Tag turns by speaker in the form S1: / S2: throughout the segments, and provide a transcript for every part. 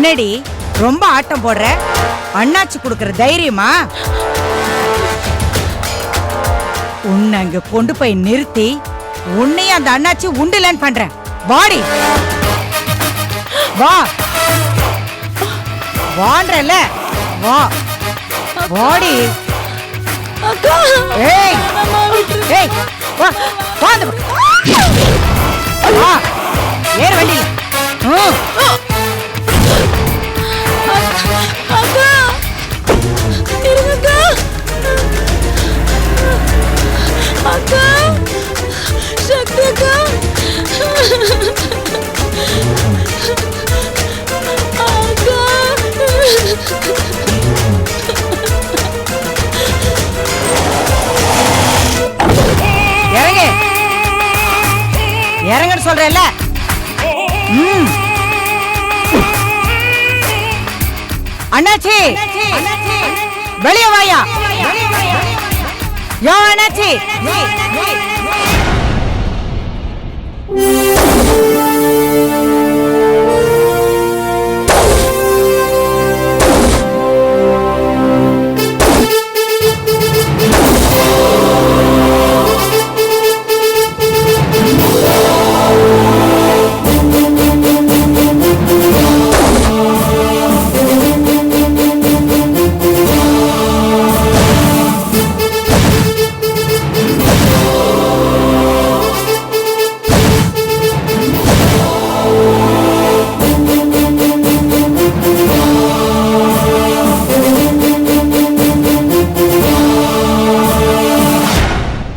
S1: என்னடி ரொம்ப ஆட்டம் போடுற? அண்ணாச்சி கொடுக்கற தைரியமா? உன்னை அங்க கொண்டு போய் நிறுத்தி உன்னையும் அந்த அண்ணாச்சி உண்டுலன்னு பண்றேன். வாடி வா, வான்றல வா, வாடி. ஏய் ஏய் வா வா வா, ஏறு வண்டியில.
S2: அக்கா, சக்தி அக்கா, அக்கா.
S1: இறங்கு, இறங்குன்னு சொல்றேன்ல. அண்ணாச்சி வெளியே வாயா. யோ அண்ணாச்சி,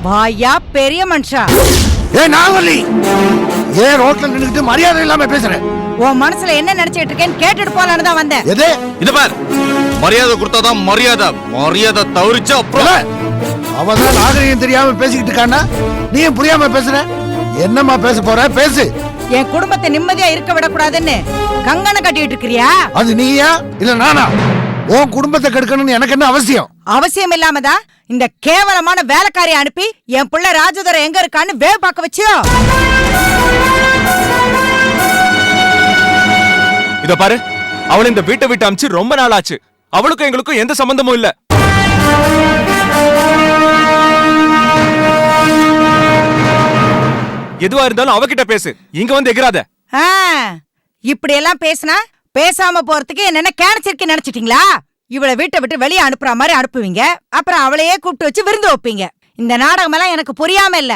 S1: வாயா பெரிய மனுஷா.
S3: ஏ நாவலி, ஏ ரோட்ல நின்னுக்கிட்டு மரியாதை இல்லாம பேசுற?
S1: உன் மனசுல என்ன நினைச்சிட்டு இருக்கேன்னு கேட்டுட்டு போலான்னு தான் வந்தேன்.
S3: எது?
S4: இது பார், மரியாதை கொடுத்தாதான் மரியாதை. மரியாதை தவறிச்சா அப்புறம்.
S3: அவதான் நாகரிகம் தெரியாம பேசிக்கிட்டு இருக்கானா, நீயும் புரியாம பேசுற? என்னம்மா பேச போற? பேசு.
S1: என் குடும்பத்தை நிம்மதியா இருக்க விடக்கூடாதுன்னு கங்கனை கட்டிட்டு இருக்கிறியா?
S3: அது நீயா இல்ல நானா? உன் குடும்பத்தை கெடுக்கணும்னு எனக்கு என்ன அவசியம்?
S1: அவசியம் இல்லாமதான் இந்த கேவலமான வேலைக்காரியை அனுப்பி என் பிள்ளை ராஜதுரை எங்க இருக்கான்னு வேவு பார்க்க வச்சியோ?
S4: இத பாரு, அவளை இந்த வீட்டை விட்டு அமிச்சு ரொம்ப நாள் ஆச்சு. அவளுக்கும் எங்களுக்கும் எந்த சம்பந்தமும் இல்ல. எதுவா இருந்தாலும் அவகிட்ட பேசு, இங்க வந்து எகிராத.
S1: இப்படி எல்லாம் பேசினா பேசாம போறதுக்கு என்ன கேனச்சிருக்கு நினைச்சிட்டீங்களா? இவளை வீட்டை விட்டு வெளியே அனுப்புற மாதிரி அனுப்புவீங்க, அப்புறம் அவளையே கூப்பிட்டு வச்சு விருந்து வைப்பீங்க. இந்த நாடகம் எல்லாம் எனக்கு புரியாம இல்ல.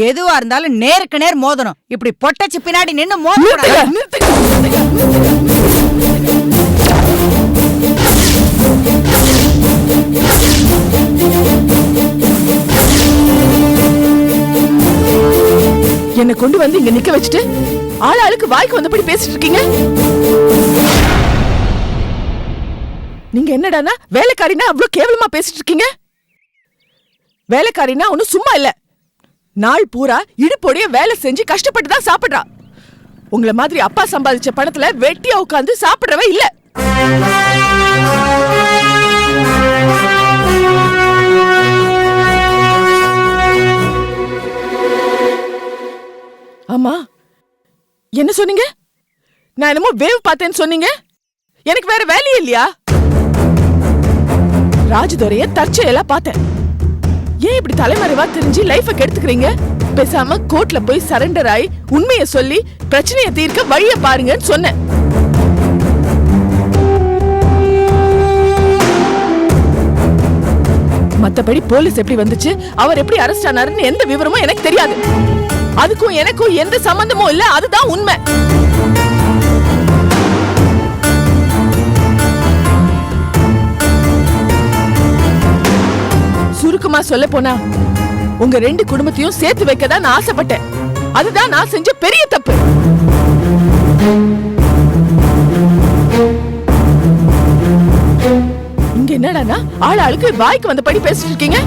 S1: எதுவா இருந்தாலும் நேருக்கு நேர் மோதணும். இப்படி பொட்டச்சு பின்னாடி நின்னு மோத.
S2: என்ன கொண்டு வந்து இங்க நிக்க வச்சுட்டு ஆளாளுக்கு வாய்க்கு வந்தபடி பேசிட்டு இருக்கீங்க. நீங்க என்னடானா வேலைக்காரினா அவ்வளவு கேவலமா பேசிட்டு இருக்கீங்க? வேலைக்காரினா ஒன்னும் சும்மா இல்ல. நாள் பூரா இடுப்போடைய வேலை செஞ்சு கஷ்டப்பட்டு தான் சாப்பிடுறா. உங்களை மாதிரி அப்பா சம்பாதிச்ச பணத்துல வெட்டியா உட்கார்ந்து சாப்பிடுறவ இல்ல. ஆமா, என்ன சொன்னீங்க? நான் என்னமோ வேவ் பார்த்தேன்னு சொன்னீங்க. எனக்கு வேற வேலையே இல்லையா? ராஜதுரைய தற்செயலா பார்த்தேன். ஏன் இப்படி தலைமறைவா தெரிஞ்சு லைஃப கெடுத்துக்கிறீங்க? பேசாம கோர்ட்ல போய் சரண்டர் ஆகி உண்மையை சொல்லி பிரச்சனையை தீர்க்க வழிய பாருங்கன்னு சொன்னேன். மத்தபடி போலீஸ் எப்படி வந்துச்சு, அவர் எப்படி அரெஸ்ட் ஆனாருன்னு எந்த விவரமும் எனக்கு தெரியாது. அதுக்கும் எனக்கும் எந்த சம்பந்தமும் இல்ல. அதுதான் உண்மை. சுருக்கமா சொல்ல போனா உங்க ரெண்டு குடும்பத்தையும் சேர்த்து வைக்க தான் நான் ஆசைப்பட்டேன். அதுதான் நான் செஞ்ச பெரிய தப்பு. இங்க என்னடானா ஆளாளுக்கு வாய்க்கு வந்தபடி பேசிட்டு இருக்கீங்க.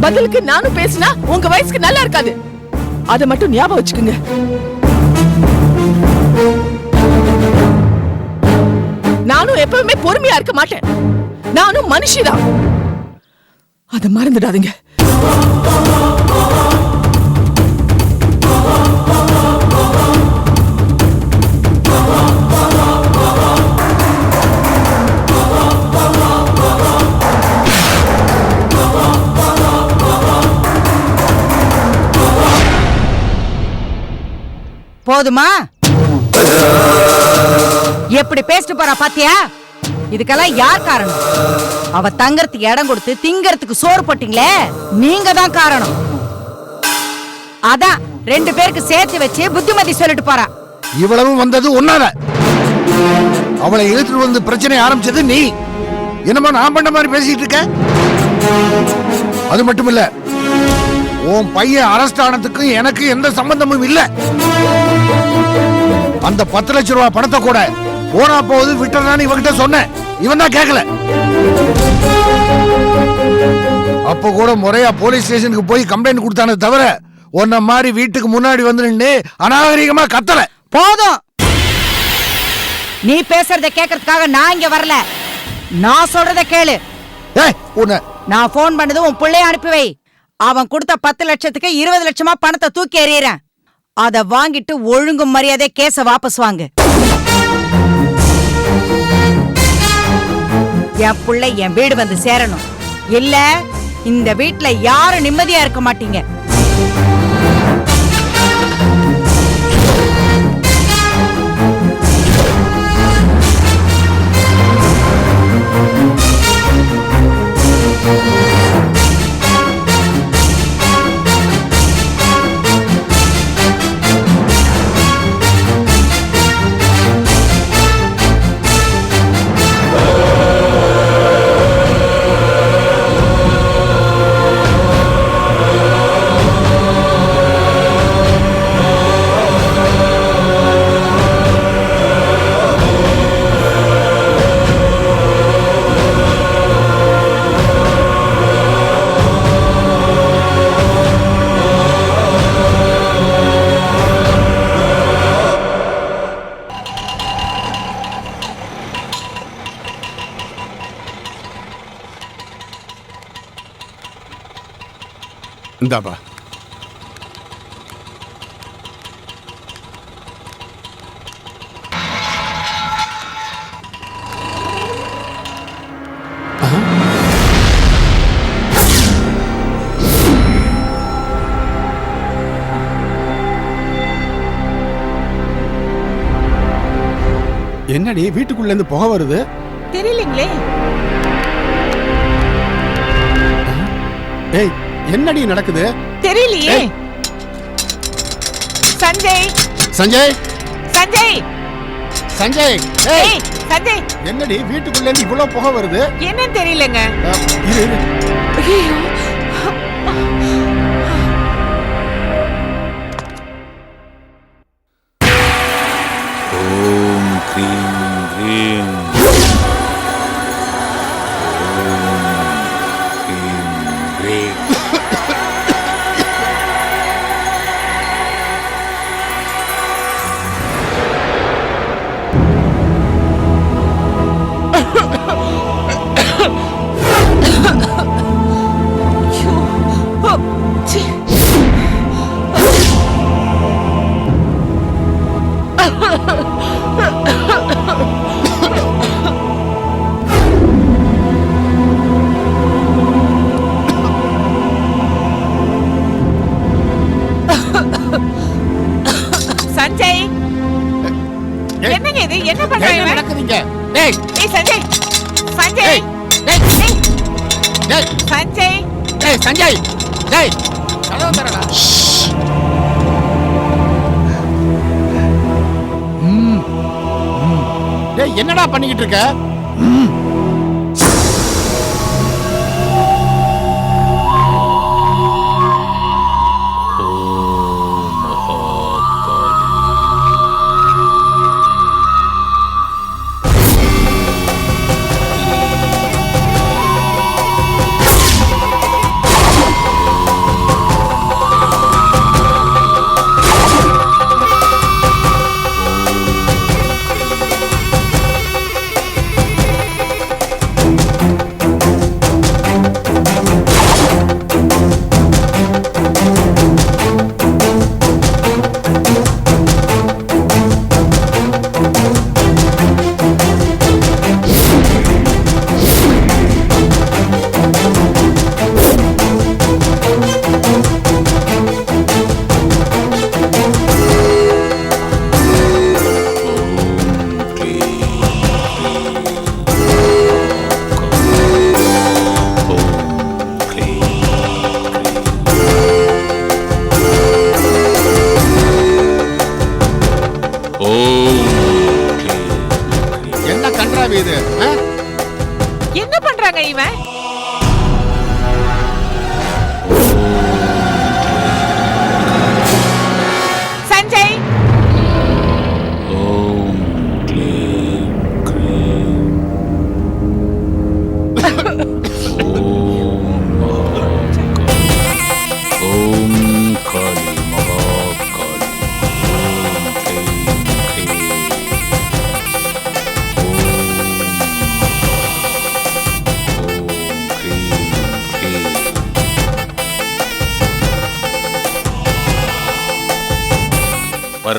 S2: பதிலுக்கு நானும் பேசினா உங்க வயசுக்கு நல்லா இருக்காது. அதை மட்டும் ஞாபகம் வச்சுக்குங்க. நானும் எப்பவுமே பொறுமையா இருக்க மாட்டேன். நானும் மனுஷிதான். அதை மறந்துடாதீங்க.
S1: போதுமா? எப்படி பேசிட்டு போறா பாத்தியா? இதுக்கெல்லாம் யார் காரணம்? அவ தங்கறதுக்கு இடம் கொடுத்து திங்கறதுக்கு சோறு போட்டீங்களே, நீங்க தான் காரணம். அதான் 2 பேருக்கு சேர்த்து வச்சு புத்திமதி சொல்லிட்டு போறா.
S3: இவ்வளவு வந்தது உன்னால. அவளை இழுத்துட்டு வந்து பிரச்சனை ஆரம்பிச்சது நீ. என்னமா நான் பண்ண மாதிரி பேசிட்டு இருக்க? அது மட்டும் இல்ல, உன் பையன் அரெஸ்ட் ஆனதுக்கும் எனக்கு எந்த சம்பந்தமும் இல்ல. அந்த 10 லட்சம் ரூபாய் பணத்தை கூட போனா போகுது விட்டுறான்னு இவகிட்ட சொன்னேன். இவன் தான் கேட்கல. அப்ப கூட முறையா போலீஸ் ஸ்டேஷனுக்கு போய் கம்ப்ளைண்ட் கொடுத்தானே தவிர உன்ன மாதிரி வீட்டுக்கு முன்னாடி வந்து நின்று அநாகரிகமா கத்தல.
S1: போதும். நீ பேசுறத கேட்கறதுக்காக நான் இங்க வரல. நான் சொல்றத கேளு. நான் போன் பண்ணது உன் பிள்ளைய அனுப்பி வை. அவன் கொடுத்த 10 லட்சத்துக்கு 20 லட்சமா பணத்தை தூக்கி எறியறேன். அத வாங்கிட்டு ஒழுங்கு மரியாதை கேஸ வாபஸ் வாங்கு. என் பிள்ளை என் வீடு வந்து சேரணும். இல்ல இந்த வீட்டுல யாரும் நிம்மதியா இருக்க மாட்டீங்க.
S5: இந்தாப்பா. என்னடி வீட்டுக்குள்ள இருந்து புகை வருது?
S2: தெரியலீங்களே.
S5: ஏய், என்னடி நடக்குது?
S2: தெரியலையே. சஞ்சய்,
S5: சஞ்சய்,
S2: சஞ்சய்,
S5: சஞ்சய்.
S2: ஏய் சஞ்சய்,
S5: என்னடி வீட்டுக்குள்ள இருந்து இவ்வளவு புகை வருது?
S2: என்னன்னு தெரியலங்க.
S5: இரு, இரு.
S2: ஐயோ,
S6: ஓம் க்ரீம் க்ரீம்.
S2: சஞ்சய், என்னங்க இது? என்ன பண்றீங்க?
S5: நடக்குதுங்க? டேய்,
S2: ஏய் சஞ்சய், சஞ்சய்,
S5: டேய், டேய்,
S2: சஞ்சய்,
S5: டேய், சஞ்சய், டேய், கதவு திறடா. டேய், என்னடா பண்ணிக்கிட்டு இருக்க?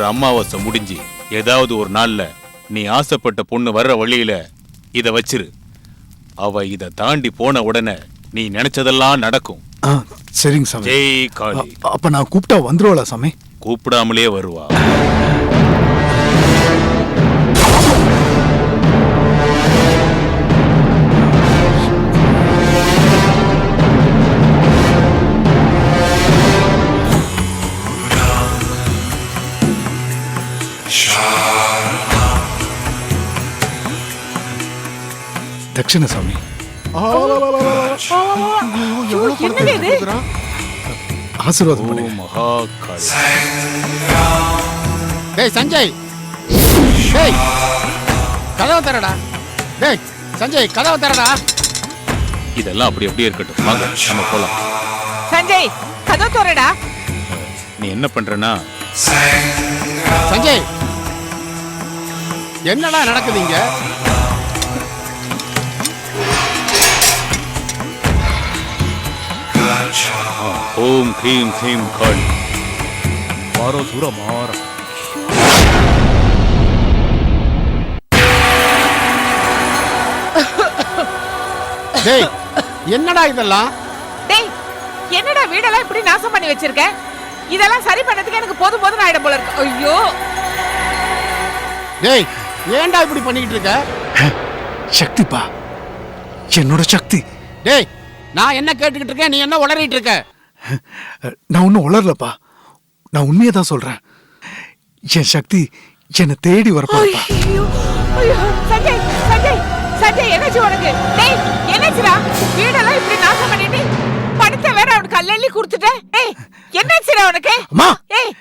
S6: அமாவாசை முடிஞ்சு ஏதாவது ஒரு நாள்ல நீ ஆசைப்பட்ட பொண்ணு வர்ற வழியில இத வச்சிரு. அவ இத தாண்டி போன உடனே நீ நினைச்சதெல்லாம் நடக்கும்.
S7: சரிங்க சாமி.
S6: ஜெய் காளி.
S7: அப்ப நான் கூப்பிட்டா வந்துருவாளா சாமி?
S6: கூப்பிடாமலே வருவா.
S7: தட்சிண சாமி. ஆசீர்வாதம்
S6: ஓ
S7: பண்ணுங்க.
S6: மகா காளி.
S5: டேய் சஞ்சய், டேய் கதவை தரடா. டேய் சஞ்சய் கதவை தரடா.
S6: இதெல்லாம் அப்படி அப்படியே இருக்கட்டும். வாங்க நம்ம போலாம்.
S2: சஞ்சய் கதவு தோறடா.
S6: நீ என்ன பண்றனா?
S5: சஞ்சய் என்னடா நடக்குது இங்க?
S6: ஓம் க்ரீம் க்ரீம் காளி. மாறோ சூர மாற.
S5: டேய் என்னடா இதெல்லாம்?
S2: டேய் என்னடா வீடெல்லாம் இப்படி நாசம் பண்ணி வச்சிருக்க? இதெல்லாம் சரி பண்ணதுக்கு எனக்கு போதும் போதும் ஆயிடும் போல இருக்கு. ஐயோ
S5: டேய் ஏன்டா இப்படி பண்ணிக்கிட்டு இருக்க?
S7: சக்திப்பா, என்னோட சக்தி.
S5: டேய் நான் என்ன கேட்டுக்கிட்டு இருக்கேன், நீ என்ன உளறிட்டு இருக்க?
S7: நான் ஒன்னும் உளரலப்பா, நான் உண்மையை தான் சொல்றேன். என் சக்தி என்னை தேடி வரப்பா.
S2: ஐயோ ஐயோ சஞ்சய் சஞ்சய் சஞ்சய் என்னாச்சு உனக்கு? டேய் என்னாச்சுடா? வீடெல்லாம் இப்படி நாசம் பண்ணிட்டு பணத்தை வேற அவனுக்கு கல்லெள்ளி கொடுத்துட்டேன். டேய் என்னாச்சுடா உனக்கு?
S7: அம்மா,
S2: ஏய்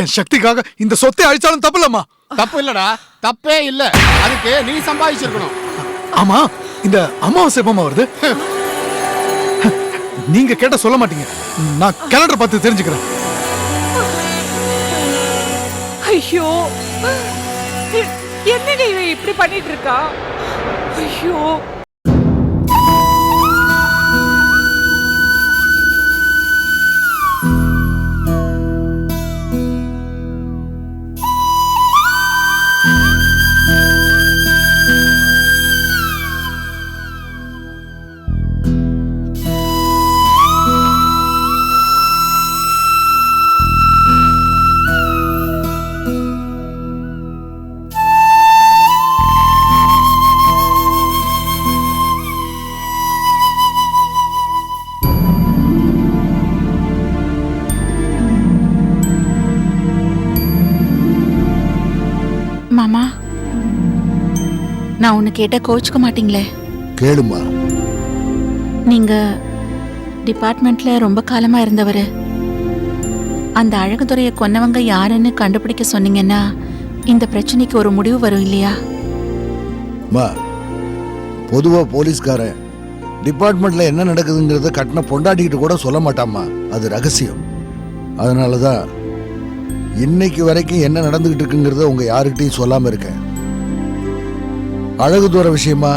S7: என் சக்திக்காக இந்த சொத்தை அழிச்சாலும் தப்பு இல்லம்மா.
S5: தப்பு இல்லடா, தப்பே இல்ல. அதுக்கு நீ சம்பாதிச்சிருக்கணும்.
S7: ஆமா, இந்த அமாவாசை எப்பமா வருது? நீங்க கேட்ட சொல்ல மாட்டீங்க. நான் கேலண்டர் பார்த்து தெரிஞ்சுக்கிறேன்.
S2: ஐயோ என்னடி இவன் இப்படி பண்ணிட்டு இருக்கா? ஐயோ
S8: மாமா, நான் உன்னை கேட்ட கோச்சுக்க மாட்டீங்களே?
S3: கேளுமா.
S8: நீங்க டிபார்ட்மெண்ட்ல ரொம்ப காலமா இருந்தவர். அந்த அழகுதுறையை கொன்னவங்க யாருன்னு கண்டுபிடிக்க சொன்னீங்கன்னா இந்த பிரச்சனைக்கு ஒரு முடிவு வரும் இல்லையா?
S3: மா, பொதுவா போலீஸ்காரன் டிபார்ட்மெண்ட்ல என்ன நடக்குதுங்கிறத கட்டின பொண்டாட்டிக்கிட்டு கூட சொல்ல மாட்டாமா. அது ரகசியம். அதனாலதான் இன்னைக்கு வரைக்கும் என்ன நடந்துகிட்டு இருக்குங்கிறத உங்க யாருக்கிட்டையும் சொல்லாம இருக்கேன். அழகுதுறை விஷயமா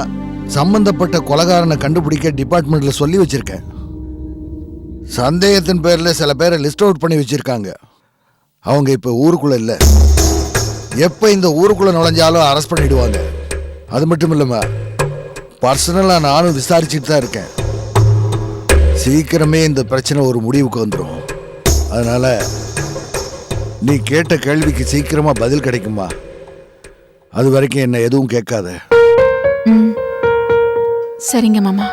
S3: சம்பந்தப்பட்ட கொலைகாரனை கண்டுபிடிக்க டிபார்ட்மெண்ட்ல சொல்லி வச்சிருக்கேன். சந்தேகத்தின் பேர்ல சில பேரை லிஸ்ட் அவுட் பண்ணி வச்சிருக்காங்க. அவங்க இப்ப ஊருக்குள்ள இல்ல. எப்ப இந்த ஊருக்குள்ள நுழைஞ்சாலும் அரெஸ்ட் பண்ணிடுவாங்க. அது மட்டும் இல்லம்மா, பர்சனலா நானும் விசாரிச்சுட்டு தான் இருக்கேன். சீக்கிரமே இந்த பிரச்சனை ஒரு முடிவுக்கு வந்துடும். அதனால நீ கேட்ட கேள்விக்கு சீக்கிரமா பதில் கிடைக்குமா? அது வரைக்கும் என்ன எதுவும் கேட்காத.
S8: சரிங்க மாமா.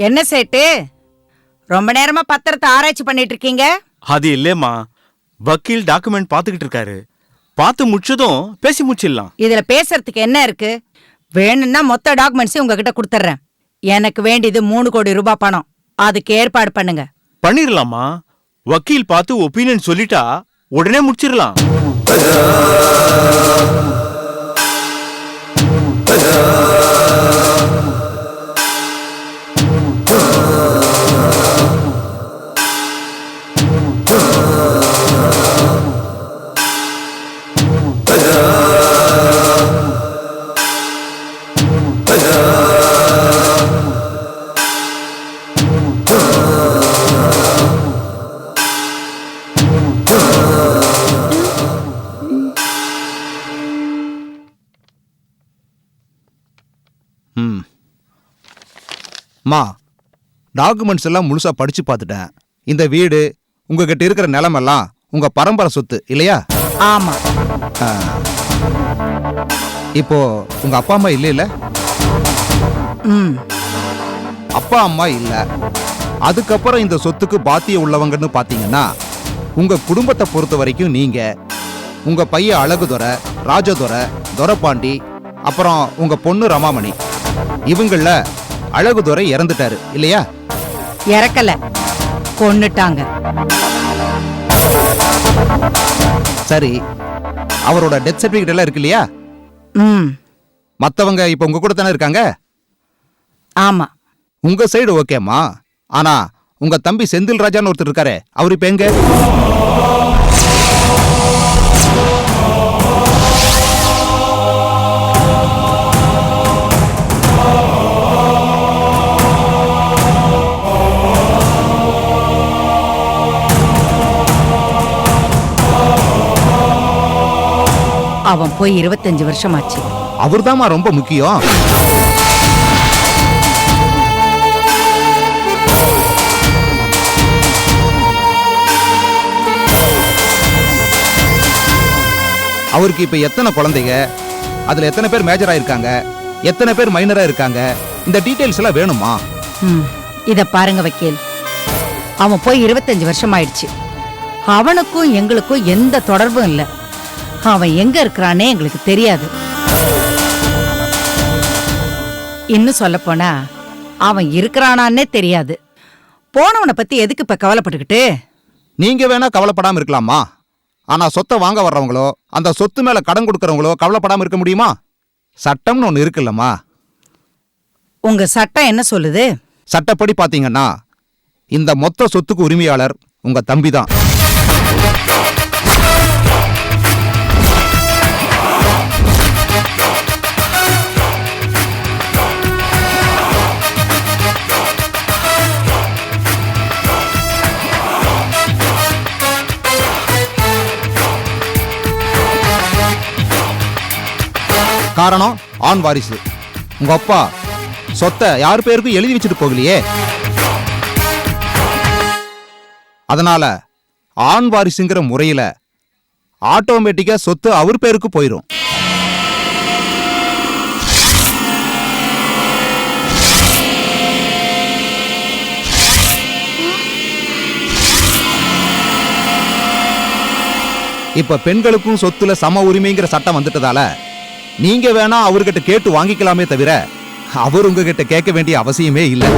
S1: என்ன சேட்டு, ரொம்ப நேரமா பத்திரத்தை ஆராய்ச்சி பண்ணிட்டு இருக்கீங்க?
S9: அது இல்லேம்மா, வக்கீல் டாக்குமெண்ட் பாத்துக்கிட்டு இருக்காரு. பார்த்து முடிச்சதும் பேசி முடிச்சிடலாம்.
S1: இதுல பேசுறதுக்கு என்ன இருக்கு? வேணும்னா மொத்த டாக்குமெண்ட்ஸையும் உங்ககிட்ட கொடுத்துட்றேன். எனக்கு வேண்டியது 3 கோடி ரூபாய் பணம். அதுக்கு ஏற்பாடு பண்ணுங்க.
S9: பண்ணிடலாமா? வக்கீல் பார்த்து ஒப்பீனியன் சொல்லிட்டா உடனே முடிச்சிடலாம்.
S10: மா, டாக்குமெண்ட்ஸ் எல்லாம் முழுசா படிச்சு பார்த்துட்டேன். இந்த வீடு உங்ககிட்ட இருக்கிற நிலமெல்லாம் உங்க பரம்பரை சொத்து இல்லையா?
S1: ஆமா.
S10: இப்போ உங்க அப்பா அம்மா இல்ல? அப்பா அம்மா இல்ல. அதுக்கப்புறம் இந்த சொத்துக்கு பாத்திய உள்ளவங்கன்னு பாத்தீங்கன்னா உங்க குடும்பத்தை பொறுத்த வரைக்கும் நீங்க, உங்க பையன் அழகுதுரை, ராஜதுரை, துரைப்பாண்டி, அப்புறம் உங்க பொண்ணு ரமாமணி. இவங்கள அழகுதுரை இறந்துட்டாரு இல்லையா?
S1: இறக்கல, கொன்னுட்டாங்க.
S10: சரி, அவரோட டெத் சர்டிபிகேட் எல்லாம் இருக்கு இல்லையா? மத்தவங்க இப்ப உங்க கூட தானே இருக்காங்க?
S1: ஆமா.
S10: உங்க சைடு ஓகேமா. ஆனா உங்க தம்பி செந்தில் ராஜான்னு ஒருத்தர் இருக்காரு, அவரு இப்ப எங்க?
S1: அவன் போய் 25 வருஷம் ஆச்சு.
S10: அவர்தாம்மா ரொம்ப முக்கியம். அவருக்கு இப்ப எத்தனை குழந்தைங்க, அதுல எத்தனை பேர் மேஜரா இருக்காங்க, எத்தனை பேர் மைனரா இருக்காங்க, இந்த டீடைல்ஸ் எல்லாம் வேணுமா?
S1: இத பாருங்க வக்கீல், அவன் போய் 25 வருஷம் ஆயிடுச்சு. அவனுக்கும் எங்களுக்கும் எந்த தொடர்பும் இல்ல. அவன் எங்க இருக்கிறானே எங்களுக்கு தெரியாது. இன்னும் சொல்ல போனா அவன் இருக்கிறானான்னே தெரியாது. போனவனை பத்தி எதுக்கு இப்ப கவலைப்பட்டுக்கிட்டு?
S10: நீங்க வேணா கவலைப்படாம இருக்கலாமா? ஆனா சொத்தை வாங்க வர்றவங்களோ, அந்த சொத்து மேல கடன் கொடுக்கறவங்களோ கவலைப்படாம இருக்க முடியுமா? சட்டம்னு ஒண்ணு இருக்குல்லம்மா.
S1: உங்க சட்டம் என்ன சொல்லுது?
S10: சட்டப்படி பாத்தீங்கன்னா இந்த மொத்த சொத்துக்கு உரிமையாளர் உங்க தம்பி தான். காரணம் ஆண் வாரிசு. உங்க அப்பா சொத்தை யார் பேருக்கும் எழுதி வச்சுட்டு போகலையே. அதனால ஆண் வாரிசுங்கிற முறையில ஆட்டோமேட்டிக்கா சொத்து அவர் பேருக்கு போயிடும். இப்ப பெண்களுக்கும் சொத்துல சம உரிமைங்கிற சட்டம் வந்துட்டதால நீங்க வேணா அவர்கிட்ட கேட்டு வாங்கிக்கலாமே தவிர அவர் உங்ககிட்ட கேட்க வேண்டிய அவசியமே இல்லை.